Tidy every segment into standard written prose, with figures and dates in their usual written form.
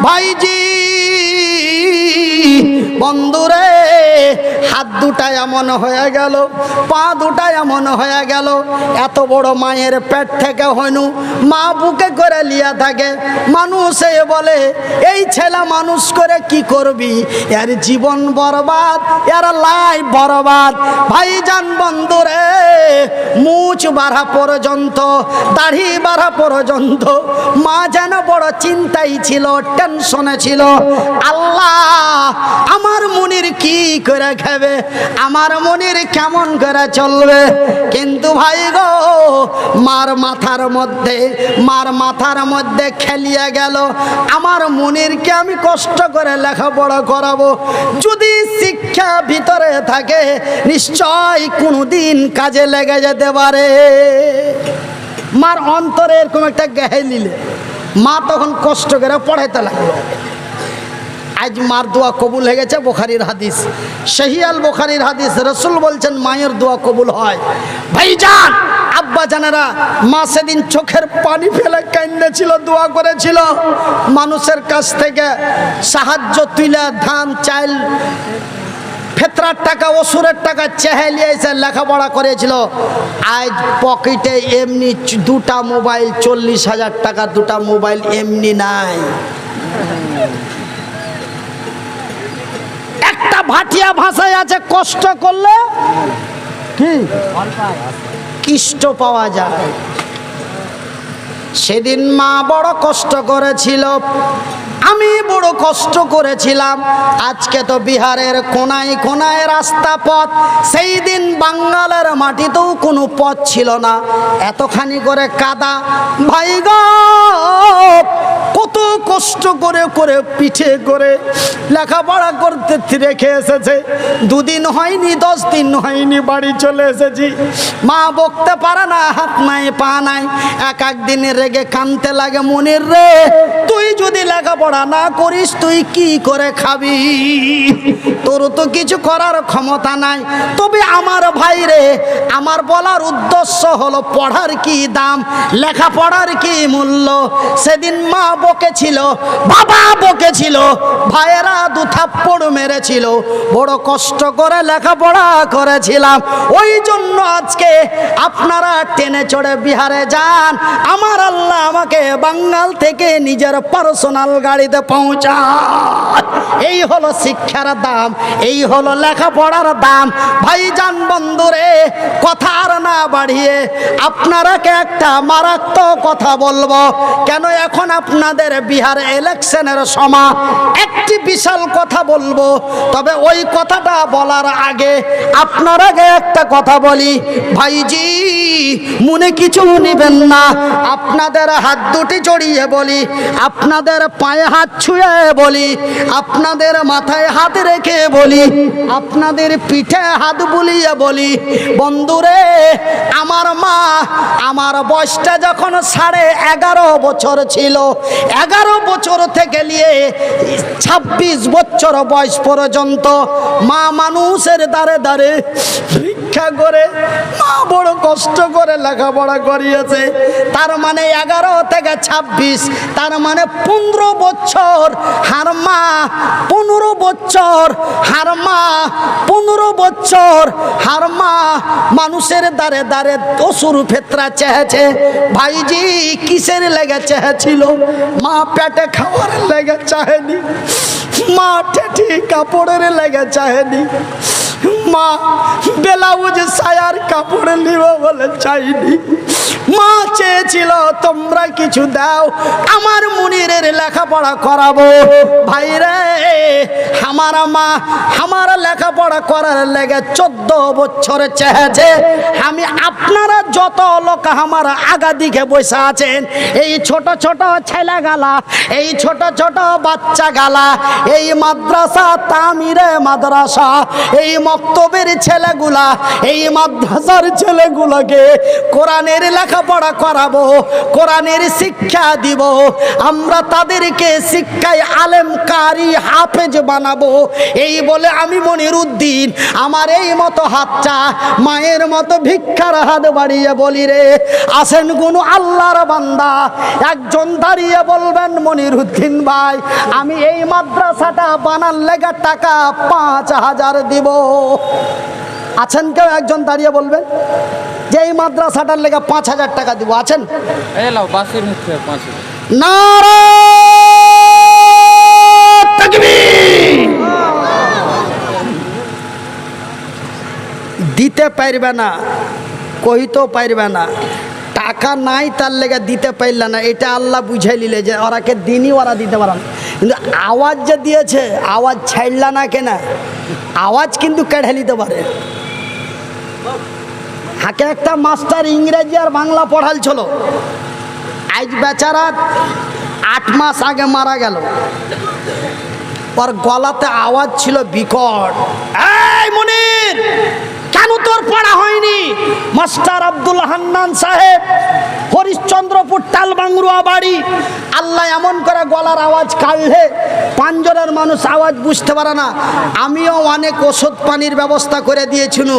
ভাইজি বন্ধুরে, হাত দুটা এমন হয়ে গেল, পা দুটা এমন হয়ে গেল, এত বড় মায়ের পেট থেকে হনু মা বুকে করে লিয়া থাকে। মানুষে বলে এই ছেলে মানুষ করে কি করবি, এর জীবন বরবাদ, এর লাইফ বরবাদ। ভাইজান বন্ধুরে, মুছ বাড়া পর্যন্ত, দাড়ি বাড়া পর্যন্ত মা যেন বড় চিন্তাই ছিল, টেনশনে ছিল। আল্লাহ আমার মনির কি করে খাবে, আমার মনির কেমন করে চলবে। কিন্তু ভাই গো, মার মাথার মধ্যে খেলিয়ে গেল আমার মনিরকে আমি কষ্ট করে লেখাপড়া করাবো। যদি শিক্ষা ভিতরে থাকে নিশ্চয় কোনোদিন কাজে লেগে যেতে পারে। মার অন্তরে এরকম একটা গায়ে নিলে মা তখন কষ্ট করে পড়াইতে লাগলো। আজ মার দোয়া কবুল হয়ে গেছে, বুখারীর হাদিস, সহিহ বুখারীর হাদিস। রাসূল বলছেন মায়ের দোয়া কবুল হয়। ভাইজান আব্বা জানেরা, মা সেদিন চোখের পানি ফেলে কান্নাছিল, দোয়া করেছিল। মানুষের কাছ থেকে সাহায্য তুলে ধান চাল ফেতরার টাকা ওষুধের টাকা চেহে নিয়ে এসে লেখাপড়া করেছিল। আজ পকেটে এমনি দুটা মোবাইল, 40,000 টাকা দুটা মোবাইল এমনি নাই। একটা ভাটিয়া ভাষায় আছে, কষ্ট করলে কি কিষ্ট পাওয়া যায়। সেদিন মা বড় কষ্ট করেছিল, আমি বড় কষ্ট করেছিলাম। আজকে তো বিহারের কোনায় কোনায় রাস্তা পথ, সেই দিন বাঙ্গালের মাটিতেও কোনো পথ ছিল না, এতখানি করে কাদা। ভাই গো, কত কষ্ট করে করে পিঠে করে লেখাপড়া করতে রেখে এসেছে। 2 দিন হয়নি, 10 দিন হয়নি, বাড়ি চলে এসেছি। মা বকতে পারে না, হাত নাই পা নাই। এক দিনে রেগে কানতে লাগে, মনির রে তুই যদি লেখাপড়া না করিস তুই কি করে খাবি, তোর তো কিছু করার ক্ষমতা নাই। তবে আমার ভাই রে, আমার বলার উদ্দেশ্য হলো পড়ার কি দাম, লেখাপড়ার কি মূল্য। সেদিন মা বকেছিল, বাবা বকেছিল, ভাইয়েরা 2 থাপ্পড় মেরেছিল। বড় কষ্ট করে লেখাপড়া করেছিলাম। ওই জন্য আজকে আপনারা টেনে চড়ে বিহারে যান, আমার আল্লাহ আমাকে বাঙ্গাল থেকে নিজের পার্সোনাল গাড়িতে পৌঁছায়। এই হলো শিক্ষার দাম, এই হলো লেখাপড়ার দাম। ভাইজান বন্ধুরে, কথা আর না বাড়িয়ে আপনারাকে একটা মারাত্মক কথা বলবো। কেন এখন আপনাদের বিহার ইলেকশনের সময় একটি বিশাল কথা বলবো। তবে ওই কথাটা বলার আগে আপনারাকে একটা কথা বলি। ভাইজি মনে কিছু নিবেন না, আপনাদের হাত দুটি জড়িয়ে বলি, আপনাদের পায়ে হাত ছুঁয়ে বলি, আপনাদের মাথায় হাত রেখে বলি, আপনাদের পিঠে হাত বুলিয়ে বলি, বন্ধুরে আমার মা আমার বয়সটা যখন 11.5 বছর ছিল, 11 বছর থেকে নিয়ে 26 বছর বয়স পর্যন্ত মা মানুষের দ্বারে দ্বারে ভিক্ষা করে মা বড় কষ্ট করে লেখাপড়া করিয়েছে। তার মানে 11 থেকে 26, তার মানে 15 বছর হার মা, 15 বছর হার মা, 15 বছর হার মা মানুষের দ্বারে দ্বারে অসুর ফেতরা চেয়েছে। ভাইজি কিসের লেগে চেয়েছিল? মা পেটে খাওয়ার লেগে চাহেনি, মা ঠেঠি কাপড়ের লেগে চাহেনি, মা ব্লাউজ সায়ার কাপড় নিব বলে চাইনি। মা চেয়েছিল তোমরা কিছু দাও, আমার মুনিরের লেখাপড়া করাবো। ভাইরে আমার মা আমার লেখাপড়া করার লেগে 14 বছর চেয়েছে। আমি আপনারা যত লোক আমার আগা দিকে বসে আছেন, এই ছোট ছোট ছেলে গালা, এই ছোট ছোট বাচ্চা গালা, এই মাদ্রাসা তামিরে মাদ্রাসা, এই মক্তবের ছেলেগুলা, এই মাদ্রাসার ছেলেগুলাকে কোরআনের লেখা লেখাপড়া করাবো, কোরআনের শিক্ষা দিব, আমরা তাদেরকে শিক্ষায় আলেম কারি হাফেজ বানাবো। এই বলে আমি মনিরুদ্দিন আমার এই মতো হাতটা মায়ের মতো ভিক্ষার হাত বাড়িয়ে বলি রে, আসেন কোনো আল্লাহর বান্দা একজন দাঁড়িয়ে বলবেন মনিরুদ্দিন ভাই আমি এই মাদ্রাসাটা বানার লেগে টাকা 5,000 দিব। আছেন কেউ একজন দাঁড়িয়ে বলবেন যে এই মাদ্রাসাটার লেগে 5,000 টাকা দিব? আছেন? নারে তাকবীর! দিতে পারবে না, কইতেও পারবে না, টাকা নাই তার লেগে দিতে পারলে না, এটা আল্লাহ বুঝাই নিলে যে ওরাকে দিনই ওরা দিতে পারে না। কিন্তু আওয়াজ যে দিয়েছে, আওয়াজ ছাড়লা না কেন, আওয়াজ কিন্তু কেড়ে নিতে পারে। হাকে একটা মাস্টার ইংরেজি আর বাংলা পড়ালছিল, আজ বেচারা 8 মাস আগে মারা গেল, ওর গলাতে আওয়াজ ছিল বিকট, এই মনির কেন তোর পড়া হয়নি? মাস্টার আব্দুল হান্নান সাহেব, হরিশ্চন্দ্রপুর টালবাংরুয়া বাড়ি। আল্লাহ এমন করে গলার আওয়াজ কাঢ়লে 5 জনের মানুষ আওয়াজ বুঝতে পারে না। আমিও অনেক ওষুধ পানির ব্যবস্থা করে দিয়েছিল,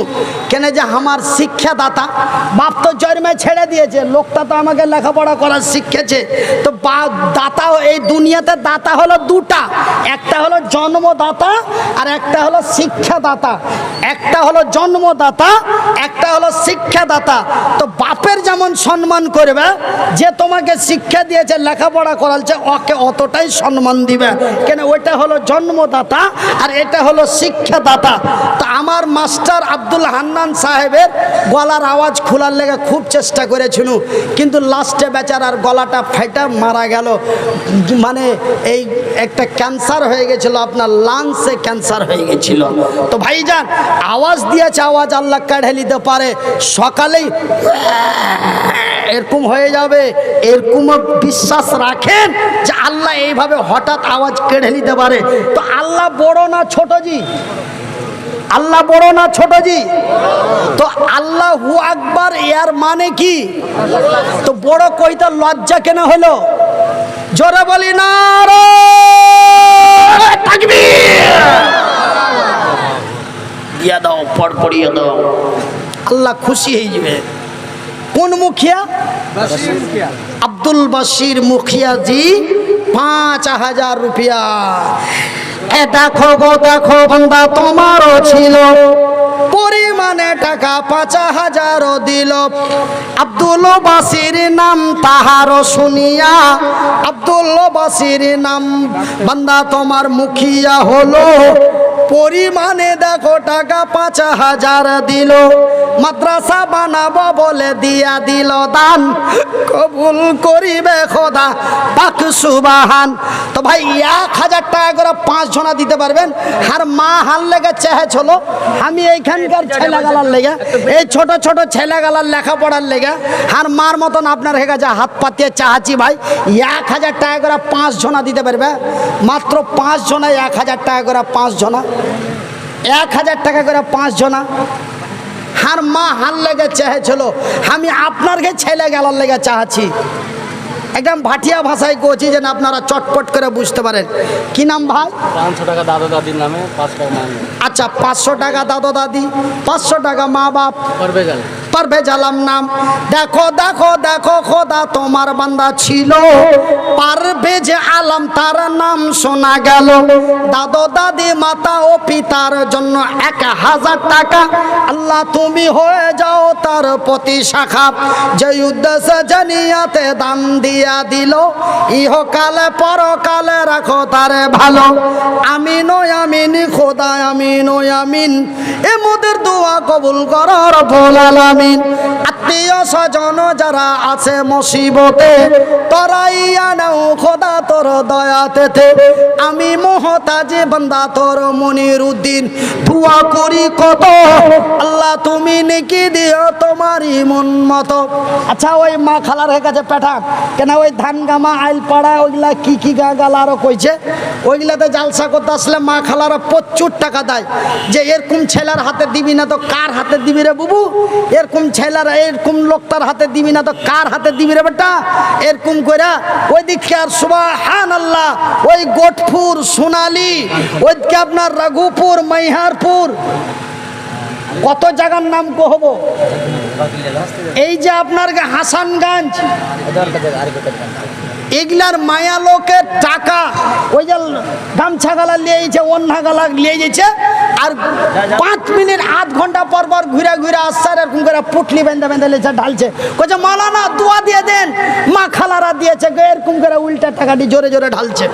কেন যে আমার শিক্ষাদাতা বাপ তো জন্মে ছেড়ে দিয়েছে, লোকটা তো আমাকে লেখাপড়া করার শিখেছে। তো দাতা এই দুনিয়াতে দাতা হলো দুটা, একটা হলো জন্মদাতা আর একটা হলো শিক্ষাদাতা। একটা হলো জন্মদাতা, একটা হলো শিক্ষাদাতা। তো বাপের যেমন সম্মান করবে, যে তোমাকে শিক্ষা দিয়েছে লেখাপড়া করালছে ওকে অতটাই সম্মান দিবে, কেন ওইটা হলো জন্মদাতা আর এটা হলো শিক্ষাদাতা। তো আমার মাস্টার আব্দুল হান্নান সাহেবের গলার আওয়াজ খোলার লেগে খুব চেষ্টা করেছিল, কিন্তু লাস্টে বেচারার গলাটা ফেটে মারা গেল। মানে এই একটা ক্যান্সার হয়ে গেছিল, আপনার লাংসে ক্যান্সার হয়ে গেছিল। তো ভাইজান আওয়াজ দিয়েছে, আওয়াজ আল্লাহ কেড়ে নিতে পারে। সকালেই এরকম হয়ে যাবে, এরকম বিশ্বাস রাখেন যে আল্লাহ এইভাবে হঠাৎ আওয়াজ কেড়ে নিতে পারে। তো আল্লাহ বড় না ছোট জি? আল্লাহ বড় না ছোট জি? তো আল্লাহু আকবার এর মানে কি? তো বড় কইতে লজ্জা কেন হলো? জোরে বলি নারে তাকবীর! দিয়া দাও, পড় পড়িয়ে দাও, আল্লাহ খুশি হয়ে যাবে। কোন মুখিয়া? আব্দুল বাশির মুখিয়া জি, 5,000 রুপিয়া। এ দেখো গো দেখো বান্দা তোমারও ছিল, পরিমাণে টাকা 5,000 দিল। আব্দুল বাশির নাম তাহারও শুনিয়া, আব্দুল বাশির নাম বান্দা তোমার মুখিয়া হলো, পরিমাণে দেখো টাকা 5,000 দিল। মাদ্রাসা বানাবো বলে দিয়া দিল দান, কবুল করিবে খোদা পাক সুবহান। তো ভাই 1,000 টাকা করে 5 জনা দিতে পারবেন? আর মা হাল লেগে চেয়েছিল আমি এইখানকার ছেলেগালার লেগে, এই ছোট ছোট ছেলেগালার লেখাপড়ার লেগে আর মার মতন আপনার হয়ে গেছে হাত পাতিয়ে চাহাচ্ছি ভাই 1,000 টাকা করে 5 জনা দিতে পারবে? মাত্র 5 জনা 1,000 টাকা করে 5 জনা, 1,000 টাকা করে 5 জনা। আর মা হাল লেগে চেয়েছিল আমি আপনারকে ছেলে গেলার লেগে চাহাচ্ছি। একদম ভাটিয়া ভাষায় কইছি যেন আপনারা চটপট করে বুঝতে পারেন। কি নাম ভাই? 500 টাকা দাদা দাদির নামে, 5 টাকা মা। আচ্ছা 500 টাকা দাদা দাদি, 500 টাকা মা বাপ, পারভেজ আলম নাম। দেখো দেখো দেখো খোদা তোমার বান্দা ছিল পারভেজ আলম, তার নাম শোনা গেল। দাদো দাদি মাতা ও পিতার জন্য 1,000 টাকা আল্লাহ তুমি হয়ে যাও তার প্রতি শাখা। যে উদ্দেশ্যে জানিয়াতে দান দিয়া দিল, ইহকালে পরকালে রাখো তারে ভালো। আমিন ও আমিন খোদা আমিন ও আমিন, এ মোদের দোয়া কবুল করো রব্বুল আলামিন। আত্মীয় স্বজন যারা আছে মুসিবতে, তোরাই আনাও খোদা তোর দয়াতে। আমি মুহতাজি বান্দা তোর মনিরুদ্দিন, দোয়া করি কত আল্লাহ তুমি নেকি দিও তোমারই মন মতো। আচ্ছা ওই মা খালার কাছে পাঠান কেন, ওই ধান গামা আইল পাড়া ওইগুলা কি কি গা গালা আরো কইছে, ওইগুলাতে জালসা করতে আসলে মা খালারা প্রচুর টাকা দেয়। যে এরকম ছেলের হাতে দিবি না তো কার হাতে দিবি রে বুবু? এরকম ছেলেরা এই এরকম লোকটার হাতে দিবি না তো কার হাতে দিবি রে বেটা? এরকম করে ওই দিকে আর সুবহানাল্লাহ ওই গোটপুর সোনালী ওইদিকে আপনার রঘুপুর মহিহারপুর কত জায়গার নাম কহবো, এই যে আপনার হাসানগঞ্জ এগুলার মায়া লোকের টাকা ওই যে গামছা গালা লিয়েছে অন্যা গালা লিয়ে যাচ্ছে আর 5 মিনিট আধ ঘন্টা পর পর ঘুরে ঘুরে আসছে আর এরকম করে পুটলি বেঁধে বেঁধে লেছে ঢালছে, কইছে মাওলানা দোয়া দিয়ে দেন, মা খালারা দিয়েছে, এরকম করে উল্টা টাকাটি জোরে জোরে ঢালছে।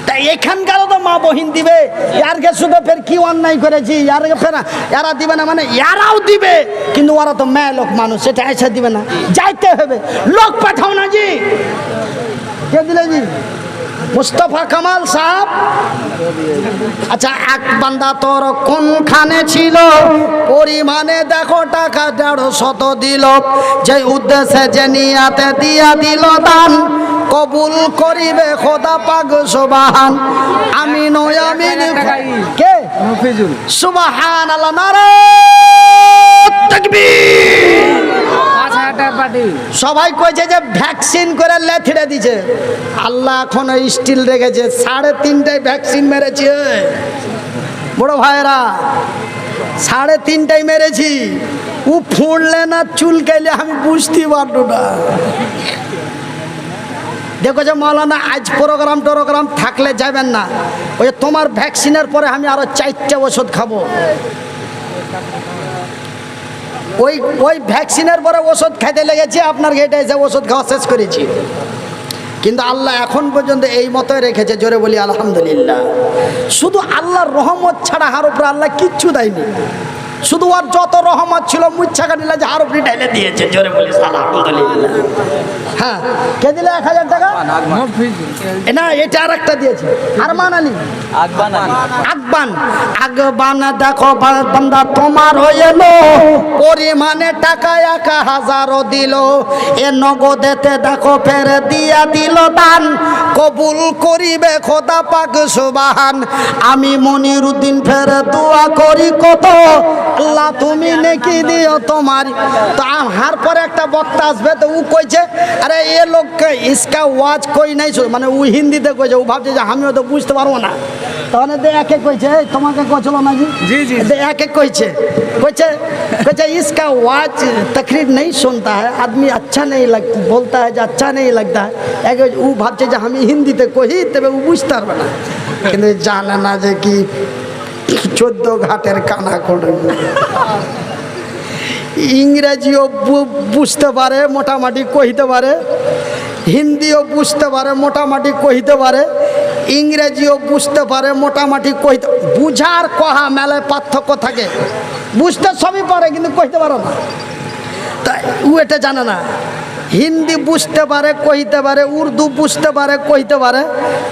তাই এখানকারও তো মা বহিন দিবে, ইয়ারকে শুধু ফের কি অন্যায় করেছি ইয়ারকে ফের এরা দিবে না, মানে এরাও দিবে কিন্তু ওরা তো মেয়ে লোক মানুষ, সেটা এসে দিবে না, যাইতে হবে, লোক পাঠাও না জি। কে দিলে জি? মুস্তফা কামাল সাহেব। আচ্ছা, এক বান্দা তোর কোনখানে ছিল, পরিমাণে দেখো টাকা 150 দিল, যে উদ্দেশ্যে যে নিয়াতে দিয়া দিল দান, কবুল করিবে খোদা পাক সুবহান। আমিন ও আমিন। কে? মুফিজুল। সুবহানাল্লাহ, নারে তাকবীর। সবাই কইছে যে ভ্যাকসিন করে লেথিড়ে দিছে, আল্লাহ এখনো স্টিল রেখেছে, 3.5টায় ভ্যাকসিন মেরেছে বড় ভাইরা, 3.5টায় মেরেছি। ও ফুঁড়লে না চুলকাইলে আমি বুঝতে পারবো না। দেখো যে মাওলানা আজ প্রোগ্রাম থাকলে যাবেন না, ওই তোমার ভ্যাকসিনের পরে আমি আরো 4টা ওষুধ খাবো। ওই ভ্যাকসিনের পরে ওষুধ খাইতে লেগেছে, আপনার গেটে এসে ওষুধ খাওয়া শেষ করেছি, কিন্তু আল্লাহ এখন পর্যন্ত এই মতোই রেখেছে। জোরে বলি আলহামদুলিল্লাহ। শুধু আল্লাহর রহমত ছাড়া হার উপরে আল্লাহ কিচ্ছু দেয়নি, শুধু আর যত রহমত ছিল মুচ্ছা কাটিলা যে হার উপরে ঢেলে দিয়েছে। জোরে বলি আলহামদুলিল্লাহ। হ্যাঁ, কে দিলে 1000 টাকা? না, এটা আর একটা দিয়েছে আরমান আলী আগবান। দেখো বান্দা তোমার হয়ে লো, পরিমাণে টাকা 1000 দিল, এ নগদেতে দেখো ফের দিয়া দিল দান, কবুল করিবে খোদা পাক সুবহান। আমি মনিরউদ্দিন ফের দোয়া করি কত, আল্লাহ তুমি নেকি দিও তোমার। তো আমার পরে একটা বক্তা আসবে, তো ও কইছে আরে এ লোককে ইসকা ওয়াজ কই নাই, মানে ও হিন্দিতে কইছে, ও ভাবছে যে আমিও তো বুঝতে পারবো না, তখন একে কইছে তোমাকে কচল না জি জি একে কইছে इसका वाज तकरीर नहीं सुनता है, आदमी अच्छा नहीं लगता, बोलता है जो अच्छा नहीं लगता है। एक ও ভাবছে যে আমি হিন্দিতে কই, তবে ও বুঝতে পারবে না, কিন্তু জানে না যে কি 14 ঘাটের কানা করে। ইংরেজিও বুঝতে পারে, মোটামুটি কইতে পারে, হিন্দিও বুঝতে পারে, মোটামুটি কইতে পারে, ইংরেজিও বুঝতে পারে, মোটামুটি কইতে। বুঝার কহা মেলায় পার্থক্য থাকে, বুঝতে সবই পারে কিন্তু কইতে পারে না, তাই ও এটা জানে না। हिंदी बुझते पारे कहिते पारे, उर्दू बुझते पारे कहिते पारे।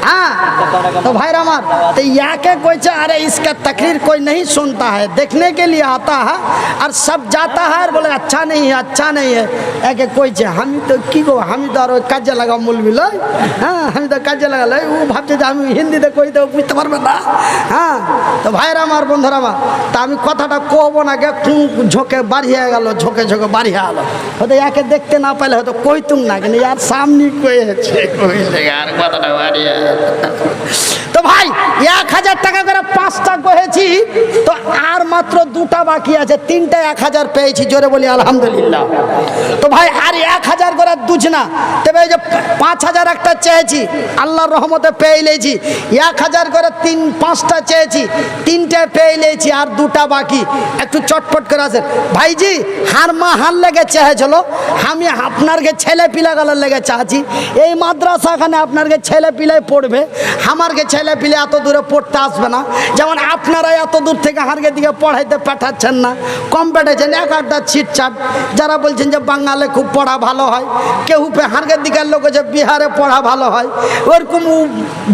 हाँ तो भाई रामार तो याके कोई अरे इसका तकरीर कोई नहीं सुनता है, देखने के लिए आता है और सब जाता है और बोले अच्छा नहीं है, अच्छा नहीं है। एक कोई हम तो की गो हम तो और काजे लगा मूल मिल। हाँ हम तो काजे लगा वो भावছে हम हिंदी तो कहिते बुझते पारबे ना। हाँ तो भाई रामार बंधुरा मा तो আমি কথাটা কব না গে ঝোঁকে বাড়িয়ে গেল, ঝোঁকে ঝোঁকে বাড়িয়ে গেল, হয়তো ইয়াকে দেখতে না পাইলে হয়তো কইতুম না, কিন্তু यार সামনে কইছে কইলে আর কথাটা বাড়িয়ে। তো ভাই 1000 টাকা করে 5টা কহেছি, তো আর মাত্র 2টা বাকি আছে, 3টা 1000 পেয়েছি। জোরে বলি আলহামদুলিল্লাহ। তো ভাই আর 1000 করে দুজ না, তবে এই যে 5000 একটা চেয়েছি, আল্লাহর রহমতে পেয়ে লেছি। 1000 করে 5টা চেয়েছি, 3টে পেয়ে লেছি, আর 2টা বাকি। একটু চটপট করে আসেন ভাইজি। হার মা হার লেগে চেয়েছিল, আমি আপনারকে ছেলে পিলা গেলার লেগে চাচ্ছি। এই মাদ্রাসাখানে আপনারকে ছেলে পিলাই পড়বে, আমারকে ছেলে পিলে এত দূরে পড়তে আসবে না। যেমন আপনারা এত দূর থেকে হারকে দিকে পড়াইতে পাঠাচ্ছেন না, কম পেটেছেন। এক একটা ছিটছাট যারা বলছেন যে বাঙালে খুব পড়া ভালো হয়, কেউ হারকের দিকের লোক যে বিহারে পড়া ভালো হয়, ওরকম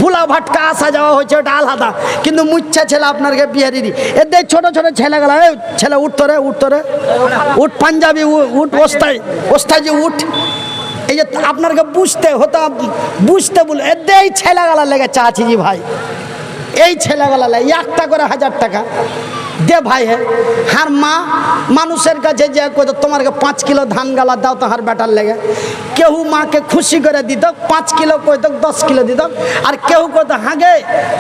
ভুলা ভাটকা আসা যাওয়া হয়েছে, ওটা আলাদা। কিন্তু মুচ্ছা ছেলে আপনারকে বিহারিরই এদের ছোট ছোট ছেলেগুলা, ছেলে উঠতো রে উঠতো রে উঠ, পাঞ্জাবি উঠ, ওস্তাজি উঠ। এই যে আপনাকে বুঝতে হতো, বুঝতে বলে এই ছেলেগুলা লেগে চাচ্ছি জি ভাই, এই ছেলেগুলা লেগে 1টা করে 1000 টাকা দে ভাই হে হার মা মানুষের কাছে যে কইতো তোমাকে 5 কিলো ধান গালা দাও তো হার বেটার লেগে কেউ মাকে খুশি করে দিত 5 কিলো কইতো 10 কিলো দিত আর কেউ কইতো হাগে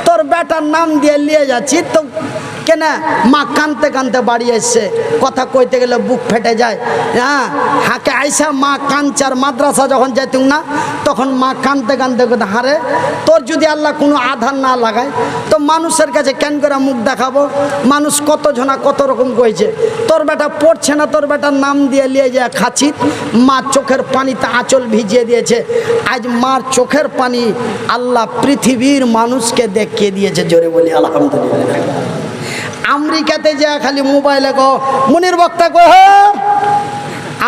তোর বেটার নাম দিয়ে নিয়ে যাচ্ছি তো কেন মা কানতে কানতে বাড়ি এসছে কথা কইতে গেলে বুক ফেটে যায় হ্যাঁ হাকে আইসা মা কানচার মাদ্রাসা যখন যাইতুম না তখন মা কানতে কানতে কথা হারে তোর যদি আল্লাহ কোনো আধার না লাগায় তো মানুষের কাছে কেন করে মুখ দেখাবো মানুষ কত জনা কত রকম কইছে তোর বেটা পড়ছে না তোর বেটার নাম দিয়ে নিয়ে যায় খাচ্ছি মা চোখের পানিতে আঁচল ভিজিয়ে দিয়েছে আজ মার চোখের পানি আল্লাহ পৃথিবীর মানুষকে দেখিয়ে দিয়েছে জোরে বলি আলহামদুলিল্লাহ আমেরিকাতে যা খালি মোবাইলে গো মুনির বক্তা গো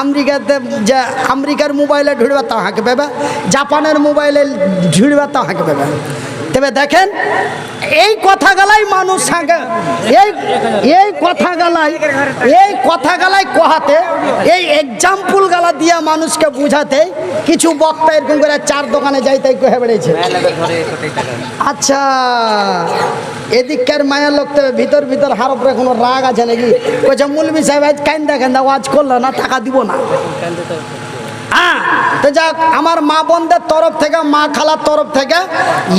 আমেরিকাতে যা আমেরিকার মোবাইলে ঢুড়বা তাও হাঁকে পাবে জাপানের মোবাইলে ঢুড়বা তাও হাঁকে পাবে তবে দেখেন এই কথাগুলাই মানুষ হাঁকে এই কথাগুলাই কহাতে এই এক্সাম্পল গালা দিয়া মানুষকে বুঝাতে কিছু বক্তা এরকম করে 4 দোকানে যাইতে কহে বেড়েছে আচ্ছা এদিককার মায়ের লোক তো ভিতর ভিতর হার উপরে কোনো রাগ আছে নাকি কইছে মুলবি সাহেব আজ কান্দা কান্দা ওয়াজ করলো না টাকা দিব না হ্যাঁ তো যাক আমার মা বোনদের তরফ থেকে মা খালার তরফ থেকে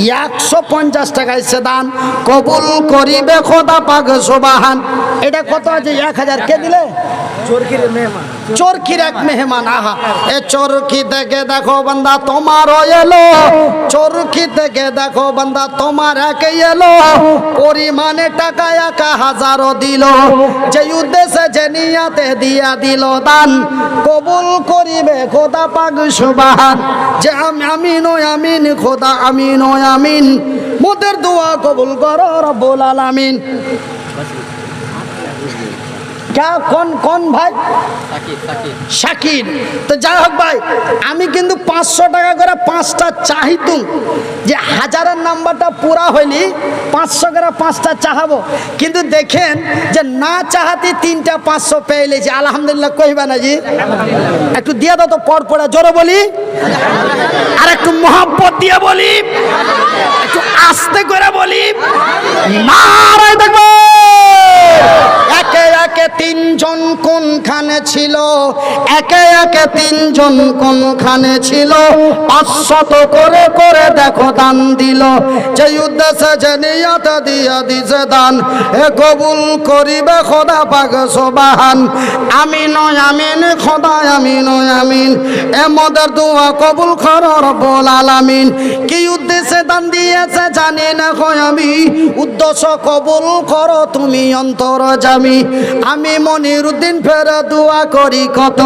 150 টাকা এসে দান কবুল করিবে খোদা পাক সুবহান এটা কত আছে 1000 কে দিলে চরকির এক মেহমান আহা এ চরকি থেকে দেখো বান্দা তোমার এলো চরকি থেকে দেখো বান্দা তোমার একে এলো পরিমাণে টাকা 1000 দিল যে উদ্দেশ্যে যে নিয়াতে দিয়া দিল দান কবুল করিবে খোদা পাক সুবহান যে আমিন ও আমিন খোদা আমিন ও আমিন মোদের দোয়া কবুল করো রব্বুল আলামিন কোন ভাই শাকির তো যাই হোক ভাই আমি কিন্তু 500 টাকা করে 5টা চাহিতুম যে 1000-এর নাম্বারটা পুরা হইলি 500 করে 5টা চাহাবো কিন্তু দেখেন যে না চাহাতি 3টা 500 পেয়ে লেছি আলহামদুলিল্লাহ কইবা না জি একটু দিয়ে দাও তো পর পরে জোরে বলি আর একটু মোহাব্বত দিয়ে বলি একটু আস্তে করে বলি নারায়ে দেখবো একে একে 3 জন কোনখানে ছিল একে একে 3 জন কোনখানে ছিল 500 করে করে দেখো দান দিল যে উদ্দেশ্যে যে নিয়ত দিয়া দিছে দান এ কবুল করিবে খোদা পাক সুবহান আমিন ও আমিন খোদা আমিন ও আমিন এ মোদের দোয়া কবুল করো রব্বুল আলামিন কি উদ্দেশ্যে দান দিয়েছে জানি না কই আমি উদ্দেশ্য কবুল করো তুমি অন্তরজামি আমি মনিরউদ্দিন ফের দোয়া করি কত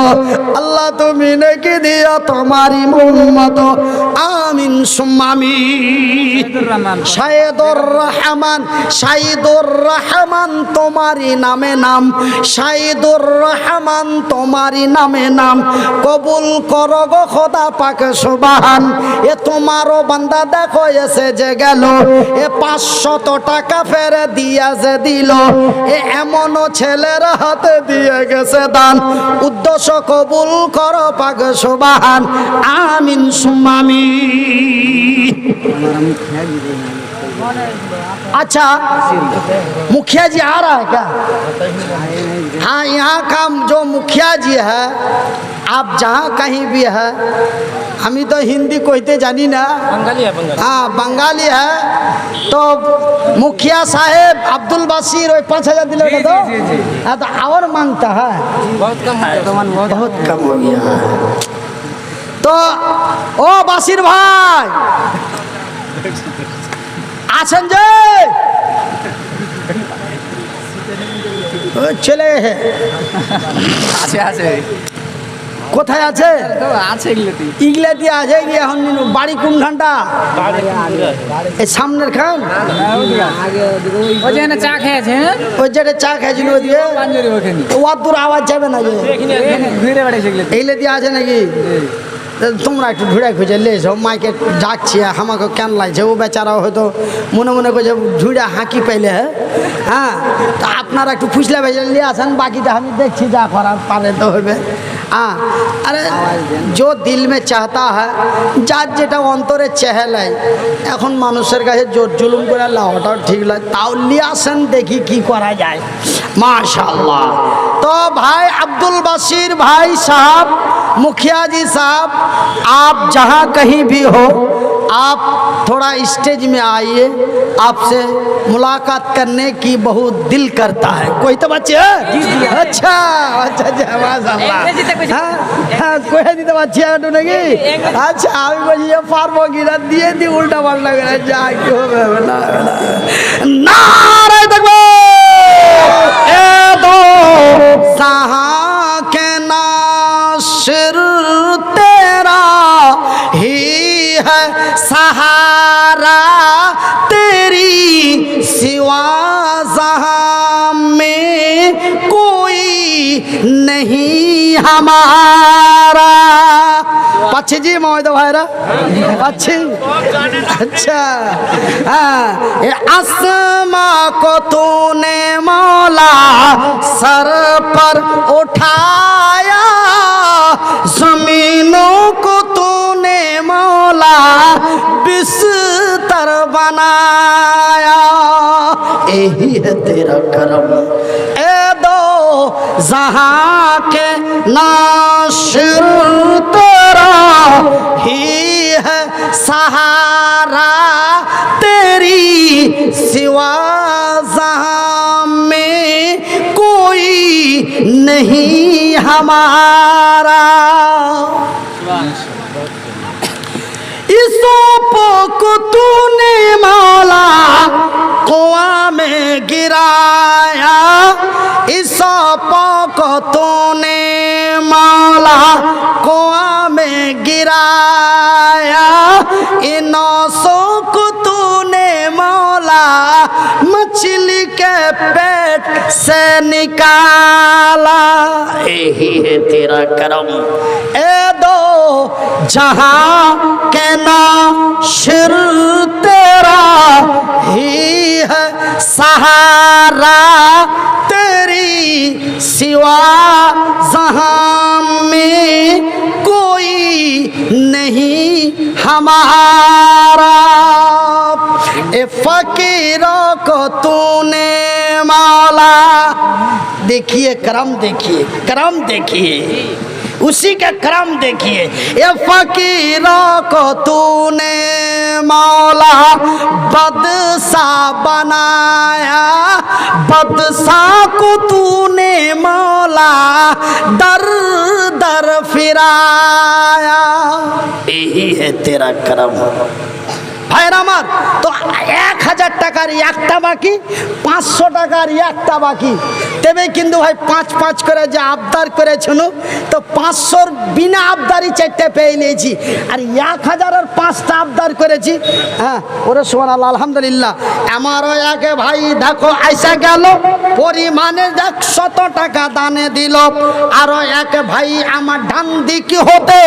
আল্লাহ তুমি নেকি দিয়া তোমারই মন মতো আমিন সুম্মা আমিন শাহিদুর রহমান তোমারই নামে নাম শাহিদুর রহমান তোমারই নামে নাম কবুল করো গো খোদা পাক সুবহান এ তোমারও বান্দা দেখো এসে যে গেল এ 500 টাকা ফের দিয়া যে দিল এ এমনও ছেলের হাতে দিয়ে গেছে দান উদ্দেশ্য কবুল করো পাক সুবহান আমিন সুম্মা আমিন अच्छा मुखिया जी आ रहा है क्या हाँ यहाँ का जो मुखिया जी है आप जहाँ कहीं भी है हम ही तो हिंदी कहते जानी ना बंगाली है हाँ बंगाली है तो मुखिया साहेब अब्दुल बासिर 5000 दिले तो हाँ तो और मांगता है बहुत कम है बहुत कम हो गया है तो ओ बासिर भाई আছেন যে চলে আছে আছে কোথায় আছে তো আছে ইগলাতি আছে কি এখন বাড়ি কোন ঘন্টা এই সামনের খান ওই যে চা খেয়েছে ওই যেটা চা খেয়েছিল ওই দিয়ে ওয়ার দূর আওয়াজ যাবে না যে ঘুরে বেড়াইছে এইলাতি আছে নাকি তোমরা একটু ঘুরে খুঁজে লেছো মাইকে ডাকছি আমাকে কেন লাগছে ও বেচারা হয়তো মনে মনে করছে ঝুড়ে হাঁকি পাইলে হ্যাঁ তা আপনারা একটু ফুসলে ভেজে নিয়ে আসেন বাকিটা আমি দেখছি যা করার পারে তো হবে हाँ अरे जो दिल में चाहता है যার যেটা অন্তরে চেহালাই এখন মানুষের কাছে জোর জুলুম করে লাওয়াটাও ঠিক লাগে তাও নিয়ে আসেন দেখি কি করা যায় माशाल्लाह। तो भाई अब्दुल बशीर भाई साहब मुखिया जी साहब आप जहाँ कहीं भी हो आप थोड़ा स्टेज में आइए आपसे मुलाकात करने की बहुत दिल करता है कोई तो बच्चे है अच्छा अच्छा अच्छा माशाल्लाह हाँ हाँ कोई नहीं तो बच्चे है नहीं अच्छा अभी बोलिए फार्मो गिरा दिए दी उल्टा पलटा गिरा जा क्यों नारे तकबीर ए दो जहां के नासिर तेरा ही है सहारा तेरी सिवा जहां में कोई नहीं हमारा पाच्छी जी मोहित भाईरा पाच्छी अच्छा हाँ ये आसमा को तूने मौला सर पर उठाया जमीनों को तूने मौला बिस्तर बनाया यही है तेरा करम ए दो जहां के नासिर तेरा ही है सहारा तेरी सिवा जहां में कोई नहीं हमारा इसों को तूने मौला कुआं में गिराया इसों को तूने मौला कुआं में गिराया इनों को तूने मौला मछली के पेट से निकाला यही है तेरा करम ए दो जहां के नासिर तेरा ही है सहारा तेरी सिवा जहां में कोई नहीं हमारा ए फकीरों को तूने मौला देखिए करम देखिए उसी का करम देखिए ये फकीरों को तूने मौला बदसा बनाया बदसा को तूने मौला दर दर फिराया यही है तेरा करम ভাইরা আমার তো 1000 টাকার একটা বাকি 500 টাকার একটা বাকি তবে কিন্তু ভাই 5-5 করে যে আবদার করেছিল তো 500 বিনা আবদারি চারটে পেয়ে নিয়েছি আর 1000 এর 5টা আবদার করেছি হ্যাঁ ওরে সুবহানাল্লাহ আলহামদুলিল্লাহ আমারও একে ভাই দেখো আইসা গেল পরিমাণে 100 টাকা দানে দিল আর এক ভাই আমার ডান দিকে হতে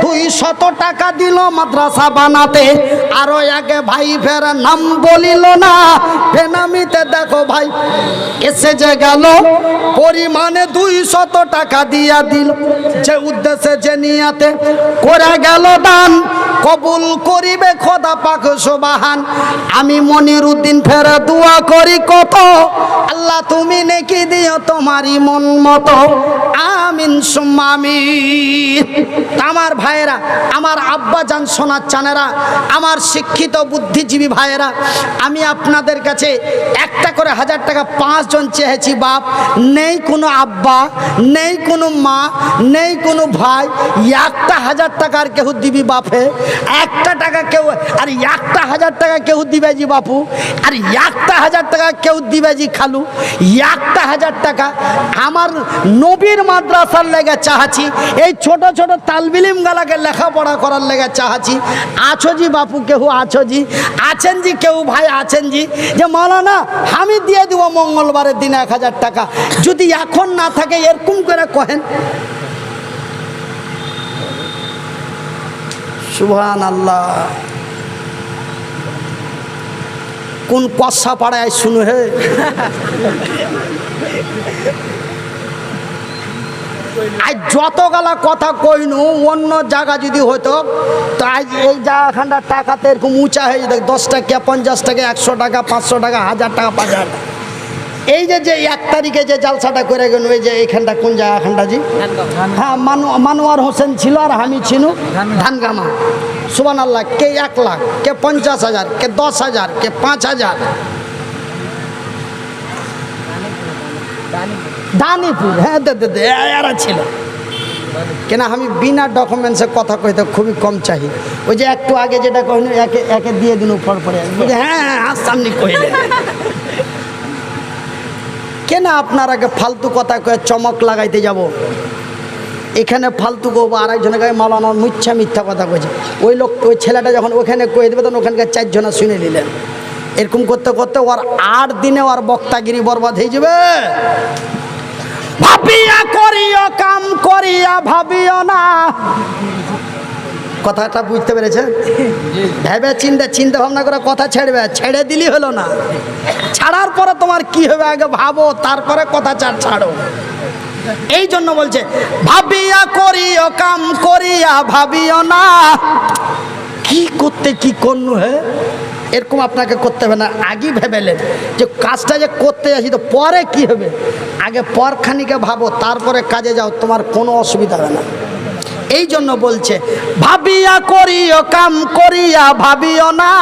200 টাকা দিল মাদ্রাসা বানাতে আর আগে ভাই ফের নাম বলিল না বেনামিতে দেখো ভাই এসে যে গেল পরিমাণে 200 টাকা দিয়া দিল যে উদ্দেশ্যে যে নিয়াতে করে গেল দান কবুল করিবে খোদা পাক সুবহান আমি মনির উদ্দিন ফের দোয়া করি কত আল্লাহ তুমি নেকি দিও তোমারই মন মতো আমিন সুম্মা আমিন আমার ভাইয়েরা আমার আব্বা জান সোনার চানেরা আমার শিক্ষিত বুদ্ধিজীবী ভাইয়েরা আমি আপনাদের কাছে একটা করে 1000 টাকা 5 জন চেয়েছি বাপ নেই কোনো আব্বা নেই কোনো মা নেই কোনো ভাই একটা 1000 টাকার কেউ দিবি বাপে একটা টাকা কেউ আর একটা 1000 টাকা কেউ দিবে জি বাপু আর একটা 1000 টাকা কেউ দিবে জি খালু একটা 1000 টাকা আমার নবীর মাদ্রাসার লেগে চাহাছি এই ছোট ছোট তালবিলিম গালাকে লেখাপড়া করার লেগে চাহাছি আছো জি বাপু কেউ আছো জি আছেন জি কেউ ভাই আছেন জি যে মাওলানা আমি দিয়ে দিব মঙ্গলবারের দিন 1000 টাকা যদি এখন না থাকে এরকম করে কহেন সুবহানাল্লাহ কোন কষা পাড়ায় শুনো হে আজ যতগুলা কথা কইনু অন্য জায়গা যদি হতো তো আজ এই জায়গাখানটা টাকাতে এরকম উঁচা হয়ে যেত, 10 টাকা 50 টাকা 100 টাকা 500 টাকা 1000 টাকা 5000 টাকা। এই যে 1 তারিখে যে জালসাটা করে গেল, ওই যে এইখানটা কোন জায়গাখানটা জি, হ্যাঁ মানোয়ার হোসেন ছিল আর আমি ছিল ধানগামা। সুবহানাল্লাহ, কে 1 লাখ, কে 50,000, কে 10,000, কে 5,000। দানিপুর, হ্যাঁ এরা ছিল। কেন আমি বিনা ডকুমেন্টসে কথা কইতে খুবই কম চাই। ওই যে একটু আগে যেটা কইল একে দিয়ে দিন উপর পরে, হ্যাঁ সামনে কইলে কেন আপনার আগে ফালতু কথা কয়ে চমক লাগাইতে যাব। এখানে ফালতু গো আর একজনের গায়ে মালানোর মিথ্যা কথা কইছে। ওই লোক ওই ছেলেটা যখন ওখানে কয়ে দেবে তখন ওখানকার 4 জনা শুনে নিলেন। এরকম করতে করতে ওর 8 দিনে ওর বক্তাগিরি বরবাদ হয়ে যাবে। ভাবিয়া করিও কাম করিয়া ভাবিও না, কথাটা বুঝতে পেরেছেন? ভেবে চিন্তা ভাবনা করে কথা ছেড়ে দিলি হলো না। ছাড়ার পরে তোমার কি হবে আগে ভাবো, তারপরে কথা ছাড়ো। এই জন্য বলছে ভাবিয়া করিও কাম করিয়া ভাবিও না। কি করতে কি করনু, হ্যাঁ এরকম আপনাকে করতে হবে না। আগে ভেবেলেন যে কাজটা যে করতে যাচ্ছি তো পরে কি হবে, আগে পরখানিকে ভাবো তারপরে কাজে যাও, তোমার কোনো অসুবিধা হবে না। এই জন্য বলছে ভাবিয়া করিও কাম করিয়া ভাবিও না।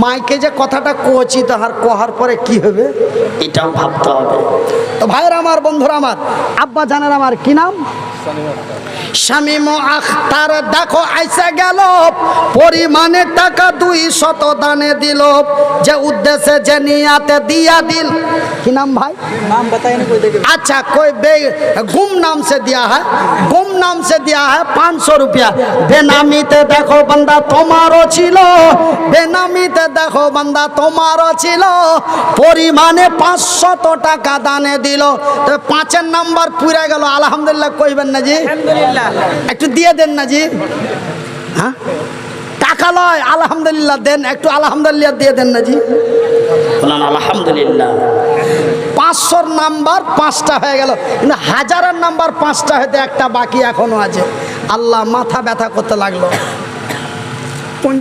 মাইকে যে কথাটা কচি তাহার কোহার পরে কি হবে এটাও ভাবতে হবে। তো ভাইয়ের আমার, বন্ধুরা আমার, আব্বা জানের আমার কি নাম? শামীম আখতার। দেখো আইসা গেল পরিমাণে টাকা 200 দানে দিল, যে উদ্দেশ্যে যে নিয়াতে দিয়া দিল। কি নাম ভাই? नाम बताइए ना कोई देखे। अच्छा कोई गुम नाम से दिया है, गुम नाम से दिया है 500 रुपया। बेनामीते देखो बंदा तुम्हारो छिलो, बेनामीते देखो बंदा तुम्हारो छिलो, পরিমাণে 500 টাকা দানে দিল। তো 5 নাম্বার পুরা গেল। আলহামদুলিল্লাহ কইবেন না জি? अल्हम्दुलिल्लाह। একটু দিয়ে দেন না জি। হ্যাঁ টাকা লয়, আলহামদুলিল্লাহ দেন, একটু আলহামদুলিল্লাহ দিয়ে দেন না জি। বলেন আলহামদুলিল্লাহ। 500 নাম্বার 5টা হয়ে গেল, কিন্তু 1000-এর নাম্বার 5টা হয়তো একটা বাকি এখনো আছে। আল্লাহ মাথা ব্যথা করতে লাগলো।